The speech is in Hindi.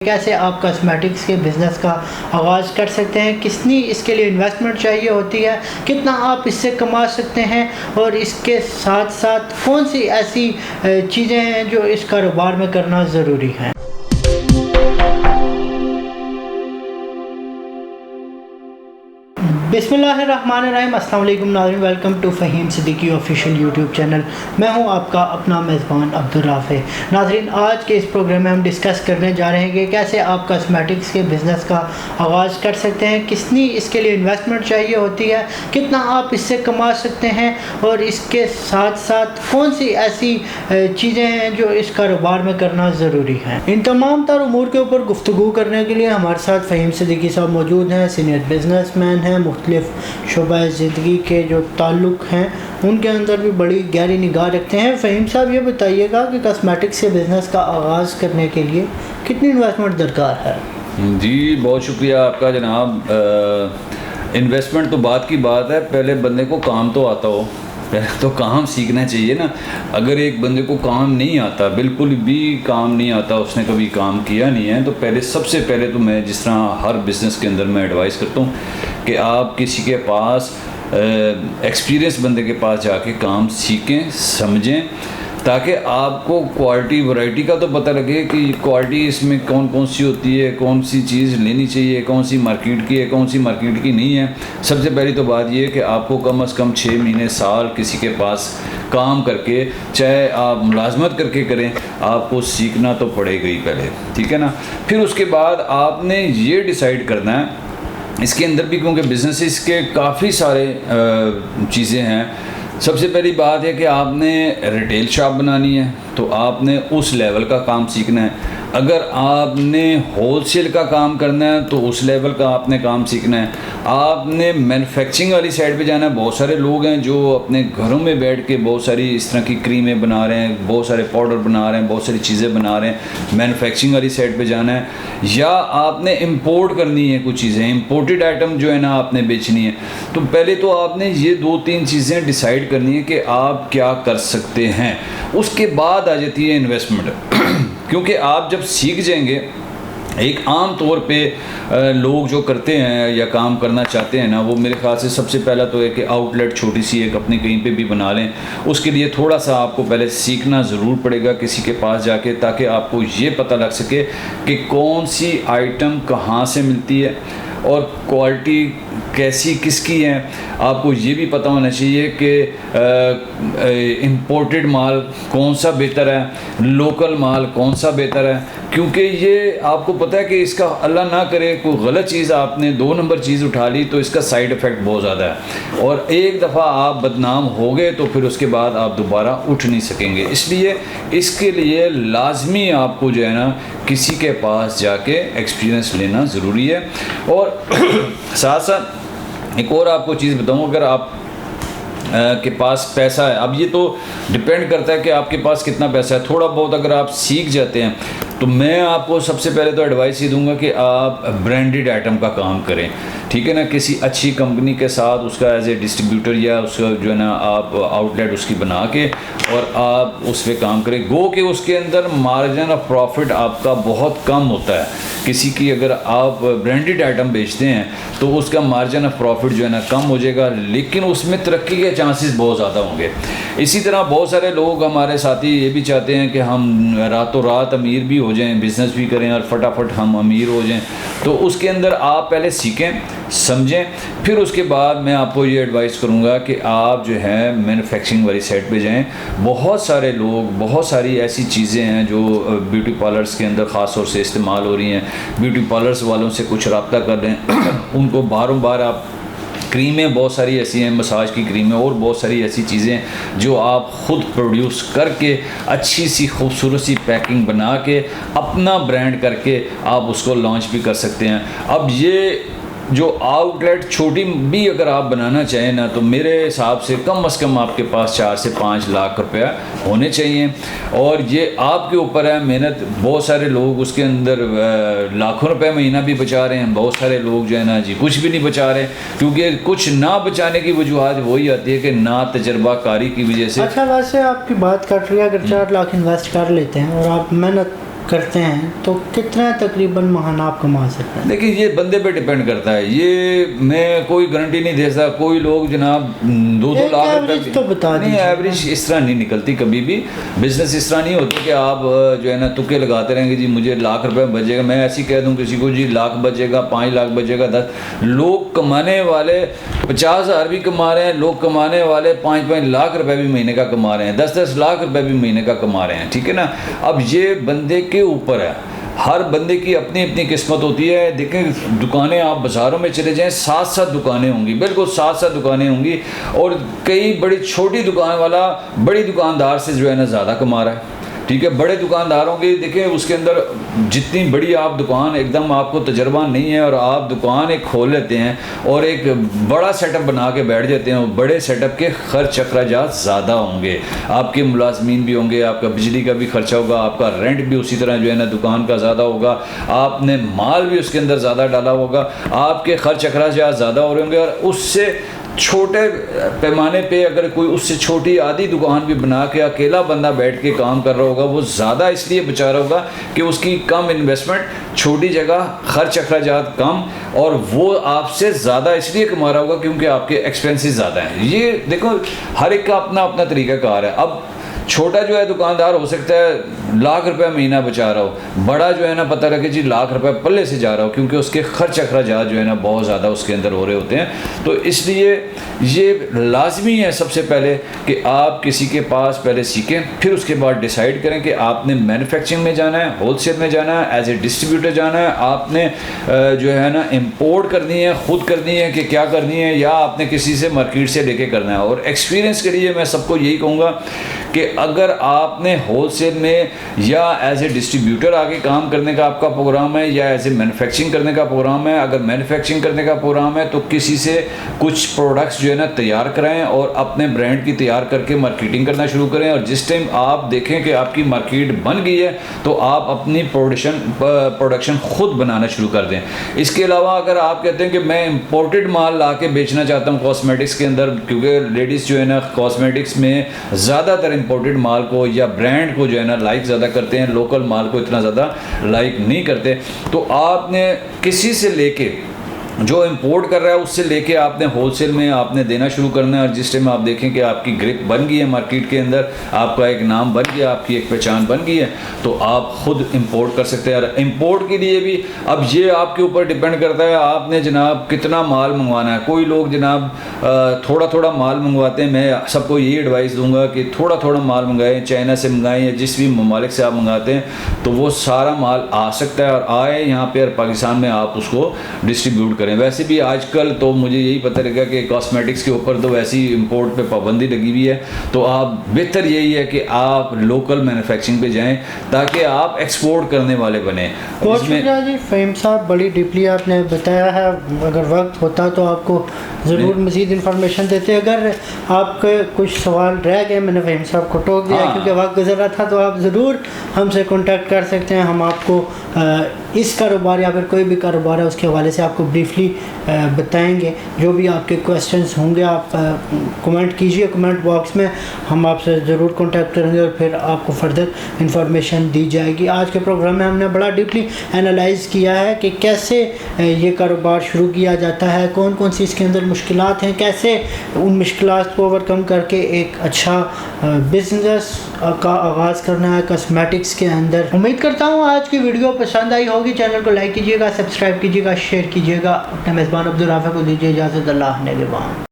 कैसे आप कॉस्मेटिक्स के बिज़नेस का आगाज़ कर सकते हैं, कितनी इसके लिए इन्वेस्टमेंट चाहिए होती है, कितना आप इससे कमा सकते हैं और इसके साथ साथ कौन सी ऐसी चीज़ें हैं जो इस कारोबार में करना ज़रूरी है। बिस्मिल्लाहिर्रहमानिर्रहीम, अस्सलाम वालेकुम नाज़रीन, welcome to Fahim Siddiqui official YouTube channel. मैं हूं आपका अपना मेज़बान अब्दुल राफ़े। नाज़रीन, आज के इस प्रोग्राम में हम डिस्कस करने जा रहे हैं कि कैसे आप कॉस्मेटिक्स के बिज़नेस का आगाज़ कर सकते हैं, कितनी इसके लिए इन्वेस्टमेंट चाहिए होती है, कितना आप इससे कमा सकते हैं और इसके साथ साथ कौन सी ऐसी चीज़ें हैं जो इस कारोबार में करना ज़रूरी है। इन तमाम तर उमूर के ऊपर गुफ्तगू करने के लिए हमारे साथ फ़हीम सिद्दीकी साहब मौजूद हैं। सीनियर बिजनेसमैन हैं, मुख्तलिफ शोबा ज़िंदगी के जो ताल्लुक़ हैं उनके अंदर भी बड़ी गहरी निगाह रखते हैं। फ़हीम साहब, ये बताइएगा कि कॉस्मेटिक्स के बिज़नेस का आगाज़ करने के लिए कितनी इन्वेस्टमेंट दरकार है। जी, बहुत शुक्रिया आपका जनाब। इन्वेस्टमेंट तो बात की बात है, पहले बंदे को काम तो आता हो, पहले तो काम सीखना चाहिए ना। अगर एक बंदे को काम नहीं आता, बिल्कुल भी काम नहीं आता, उसने कभी काम किया नहीं है, तो सबसे पहले तो मैं जिस तरह हर बिज़नेस के अंदर मैं एडवाइस करता हूँ कि आप किसी के पास एक्सपीरियंस बंदे के पास जाके काम सीखें, समझें, ताकि आपको क्वालिटी वैरायटी का तो पता लगे कि क्वालिटी इसमें कौन कौन सी होती है, कौन सी चीज़ लेनी चाहिए, कौन सी मार्केट की है, कौन सी मार्केट की नहीं है। सबसे पहली तो बात ये है कि आपको कम से कम 6 महीने साल किसी के पास काम करके, चाहे आप मुलाजमत करके करें, आपको सीखना तो पड़ेगा ही पहले, ठीक है ना। फिर उसके बाद आपने ये डिसाइड करना है इसके अंदर भी, क्योंकि बिजनेसेस के काफ़ी सारे चीज़ें हैं। सबसे पहली बात है कि आपने रिटेल शॉप बनानी है तो आपने उस लेवल का काम सीखना है। अगर आपने होलसेल का काम करना है तो उस लेवल का आपने काम सीखना है। आपने मैन्युफैक्चरिंग वाली साइड पे जाना है। बहुत सारे लोग हैं जो अपने घरों में बैठ के बहुत सारी इस तरह की क्रीमें बना रहे हैं, बहुत सारे पाउडर बना रहे हैं, बहुत सारी चीज़ें बना रहे हैं। मैन्युफैक्चरिंग वाली साइड पे जाना है, या आपने इंपोर्ट करनी है कुछ चीज़ें, इंपोर्टेड आइटम जो है ना आपने बेचनी है। तो पहले तो आपने ये 2-3 चीज़ें डिसाइड करनी है कि आप क्या कर सकते हैं। उसके बाद आ जाती है इन्वेस्टमेंट। क्योंकि आप जब सीख जाएंगे, एक आम तौर पे लोग जो करते हैं या काम करना चाहते हैं ना, वो मेरे ख्याल से सबसे पहला तो है कि आउटलेट छोटी सी एक अपने कहीं पे भी बना लें। उसके लिए थोड़ा सा आपको पहले सीखना ज़रूर पड़ेगा किसी के पास जाके, ताकि आपको ये पता लग सके कि कौन सी आइटम कहाँ से मिलती है और क्वालिटी कैसी किसकी है। आपको ये भी पता होना चाहिए कि इंपोर्टेड माल कौन सा बेहतर है, लोकल माल कौन सा बेहतर है। क्योंकि ये आपको पता है कि इसका अल्लाह ना करे कोई गलत चीज़ आपने 2 नंबर चीज़ उठा ली तो इसका साइड इफ़ेक्ट बहुत ज़्यादा है, और एक दफ़ा आप बदनाम हो गए तो फिर उसके बाद आप दोबारा उठ नहीं सकेंगे। इसलिए इसके लिए लाजमी आपको जो है ना किसी के पास जाके एक्सपीरियंस लेना ज़रूरी है। और साथ साथ एक और आपको चीज़ बताऊँ, अगर आप के पास पैसा है, अब ये तो डिपेंड करता है कि आपके पास कितना पैसा है। थोड़ा बहुत अगर आप सीख जाते हैं तो मैं आपको सबसे पहले तो एडवाइस ये दूंगा कि आप ब्रांडेड आइटम का काम करें, ठीक है ना। किसी अच्छी कंपनी के साथ उसका एज ए डिस्ट्रीब्यूटर या उसका जो है ना आप आउटलेट उसकी बना के और आप उस पर काम करें। गो कि उसके अंदर मार्जिन ऑफ प्रॉफिट आपका बहुत कम होता है। किसी की अगर आप ब्रांडेड आइटम बेचते हैं तो उसका मार्जिन ऑफ प्रॉफिट जो है ना कम हो जाएगा, लेकिन उसमें तरक्की के चांसेस बहुत ज़्यादा होंगे। इसी तरह बहुत सारे लोग हमारे साथी ये भी चाहते हैं कि हम रातों रात अमीर भी हो जाएं, बिज़नेस भी करें और फटाफट हम अमीर हो जाएं। तो उसके अंदर आप पहले सीखें, समझें, फिर उसके बाद मैं आपको ये एडवाइस करूँगा कि आप जो है मैन्युफैक्चरिंग वाली साइड पे जाएं। बहुत सारे लोग, बहुत सारी ऐसी चीज़ें हैं जो ब्यूटी पार्लर्स के अंदर ख़ास तौर से इस्तेमाल हो रही हैं। ब्यूटी पार्लर्स वालों से कुछ रब्ता कर लें। उनको बारों बार आप क्रीमें बहुत सारी ऐसी हैं, मसाज की क्रीमें और बहुत सारी ऐसी चीज़ें जो आप ख़ुद प्रोड्यूस करके अच्छी सी खूबसूरत सी पैकिंग बना के अपना ब्रांड करके आप उसको लॉन्च भी कर सकते हैं। अब ये जो आउटलेट छोटी भी अगर आप बनाना चाहें ना, तो मेरे हिसाब से कम आपके पास 4 से 5 लाख रुपया होने चाहिए, और ये आपके ऊपर है मेहनत। बहुत सारे लोग उसके अंदर लाखों रुपए महीना भी बचा रहे हैं। बहुत सारे लोग जो है ना जी कुछ भी नहीं बचा रहे, क्योंकि कुछ ना बचाने की वजूहत वही आती है कि ना तजर्बाकारी की वजह से। अच्छा, वैसे आपकी बात कट रही है, अगर 4 लाख इन्वेस्ट कर लेते हैं और आप मेहनत करते हैं तो कितना तकरीबन महाना आप कमा सकते हैं? देखिए ये बंदे पे डिपेंड करता है, ये मैं कोई गारंटी नहीं दे सकता। कोई लोग जनाब 2-2 लाख रुपए तो बता नहीं, एवरेज इस तरह नहीं निकलती कभी भी। बिजनेस इस तरह नहीं होती कि आप जो है ना तुक्के लगाते रहेंगे जी मुझे लाख रुपए बचेगा। मैं ऐसी कह दूं किसी को जी लाख बचेगा, 5 लाख बचेगा, 10 लोग कमाने वाले 50,000 भी कमा रहे हैं, लोग कमाने वाले 5-5 लाख रुपए भी महीने का कमा रहे हैं, 10-10 लाख रुपए भी महीने का कमा रहे हैं, ठीक है ना। अब ये बंदे के ऊपर है, हर बंदे की अपनी अपनी किस्मत होती है। देखें दुकानें आप बाज़ारों में चले जाएं, 7-7 दुकानें होंगी, बिल्कुल 7-7 दुकानें होंगी, और कई बड़ी छोटी दुकान वाला बड़ी दुकानदार से जो है ना ज़्यादा कमा रहा है, ठीक है। बड़े दुकानदारों की देखें उसके अंदर जितनी बड़ी आप दुकान, एकदम आपको तजर्बा नहीं है और आप दुकान एक खोल लेते हैं और एक बड़ा सेटअप बना के बैठ जाते हैं, और बड़े सेटअप के खर्च अखराजात ज़्यादा होंगे, आपके मुलाजमीन भी होंगे, आपका बिजली का भी खर्चा होगा, आपका रेंट भी उसी तरह जो है ना दुकान का ज़्यादा होगा, आपने माल भी उसके अंदर ज़्यादा डाला होगा, आपके खर्च अखराजात ज़्यादा हो रहे होंगे। और उससे छोटे पैमाने पे अगर कोई उससे छोटी आधी दुकान भी बना के अकेला बंदा बैठ के काम कर रहा होगा, वो ज़्यादा इसलिए बचा रहा होगा कि उसकी कम इन्वेस्टमेंट, छोटी जगह, खर्च अखराजात कम, और वो आपसे ज़्यादा इसलिए कमा रहा होगा क्योंकि आपके एक्सपेंसेस ज़्यादा हैं। ये देखो हर एक का अपना अपना तरीक़ाकार है। अब छोटा जो है दुकानदार हो सकता है लाख रुपए महीना बचा रहा हो, बड़ा जो है ना पता लगे जी लाख रुपए पल्ले से जा रहा हो, क्योंकि उसके खर्च अखराजात जो है ना बहुत ज़्यादा उसके अंदर हो रहे होते हैं। तो इसलिए ये लाजमी है सबसे पहले कि आप किसी के पास पहले सीखें, फिर उसके बाद डिसाइड करें कि आपने मैन्युफैक्चरिंग में जाना है, होलसेल में जाना है, एज ए डिस्ट्रीब्यूटर जाना है, आपने जो है ना इम्पोर्ट करनी है, ख़ुद करनी है कि क्या करनी है, या आपने किसी से मार्केट से लेके करना है। और एक्सपीरियंस के लिए मैं सबको यही कहूँगा कि अगर आपने होलसेल में या एज ए डिस्ट्रीब्यूटर आगे काम करने का आपका प्रोग्राम है, या एज ए मैन्युफैक्चरिंग करने का प्रोग्राम है, अगर मैन्युफैक्चरिंग करने का प्रोग्राम है तो किसी से कुछ प्रोडक्ट्स जो है ना तैयार कराएं और अपने ब्रांड की तैयार करके मार्केटिंग करना शुरू करें। और जिस टाइम आप देखें कि आपकी मार्केट बन गई है तो आप अपनी प्रोडक्शन खुद बनाना शुरू कर दें। इसके अलावा अगर आप कहते हैं कि मैं इम्पोर्टेड माल ला के बेचना चाहता हूँ कॉस्मेटिक्स के अंदर, क्योंकि लेडीज़ जो है ना कॉस्मेटिक्स में ज़्यादातर इम्पोर्टेड माल को या ब्रांड को जो है ना लाइक ज़्यादा करते हैं, लोकल माल को इतना ज़्यादा लाइक नहीं करते, तो आपने किसी से लेके जो इंपोर्ट कर रहा है उससे लेके आपने होलसेल में आपने देना शुरू करना है। और जिस टाइम आप देखें कि आपकी ग्रिप बन गई है मार्केट के अंदर, आपका एक नाम बन गया, आपकी एक पहचान बन गई है, तो आप खुद इंपोर्ट कर सकते हैं। और इंपोर्ट के लिए भी अब ये आपके ऊपर डिपेंड करता है आपने जनाब कितना माल मंगवाना है। कोई लोग जनाब थोड़ा थोड़ा माल मंगवाते हैं, मैं सबको यही एडवाइस दूंगा कि थोड़ा थोड़ा माल मंगाएं, चाइना से मंगाएं या जिस भी ममालिक से आप मंगाते हैं तो वो सारा माल आ सकता है और आए यहाँ पे और पाकिस्तान में आप उसको डिस्ट्रीब्यूट करें। वैसे भी आजकल तो मुझे यही पता लगा कि कॉस्मेटिक्स के ऊपर तो वैसी इंपोर्ट पे पाबंदी लगी हुई है, तो आप बेहतर यही है कि आप लोकल मैन्युफैक्चरिंग पे जाएं ताकि आप एक्सपोर्ट करने वाले बने। बहुत शुक्रिया जी फ़हीम साहब, बड़ी डीपली आपने बताया है। अगर वक्त होता तो आपको ज़रूर मज़ीद इन्फॉर्मेशन देते। अगर आपके कुछ सवाल रह गए, मैंने फ़हीम साहब को टोक दिया क्योंकि वक्त गुजर रहा था, तो आप ज़रूर हमसे कॉन्टैक्ट कर सकते हैं। हम आपको इस कारोबार या फिर कोई भी कारोबार है उसके हवाले से आपको ब्रीफली बताएंगे। जो भी आपके क्वेश्चंस होंगे आप कमेंट कीजिए कमेंट बॉक्स में, हम आपसे ज़रूर कांटेक्ट करेंगे और फिर आपको फर्दर इंफॉर्मेशन दी जाएगी। आज के प्रोग्राम में हमने बड़ा डीपली एनालाइज किया है कि कैसे ये कारोबार शुरू किया जाता है, कौन कौन सी इसके अंदर मुश्किलात हैं, कैसे उन मुश्किलात को ओवरकम करके एक अच्छा बिजनेस का आगाज़ करना है कॉस्मेटिक्स के अंदर। उम्मीद करता हूँ आज की वीडियो पसंद आई होगी। चैनल को लाइक कीजिएगा, सब्सक्राइब कीजिएगा, शेयर कीजिएगा। अपने मेज़बान अब्दुल राफ़े को दीजिए इजाज़त। अल्लाह ने के बाद।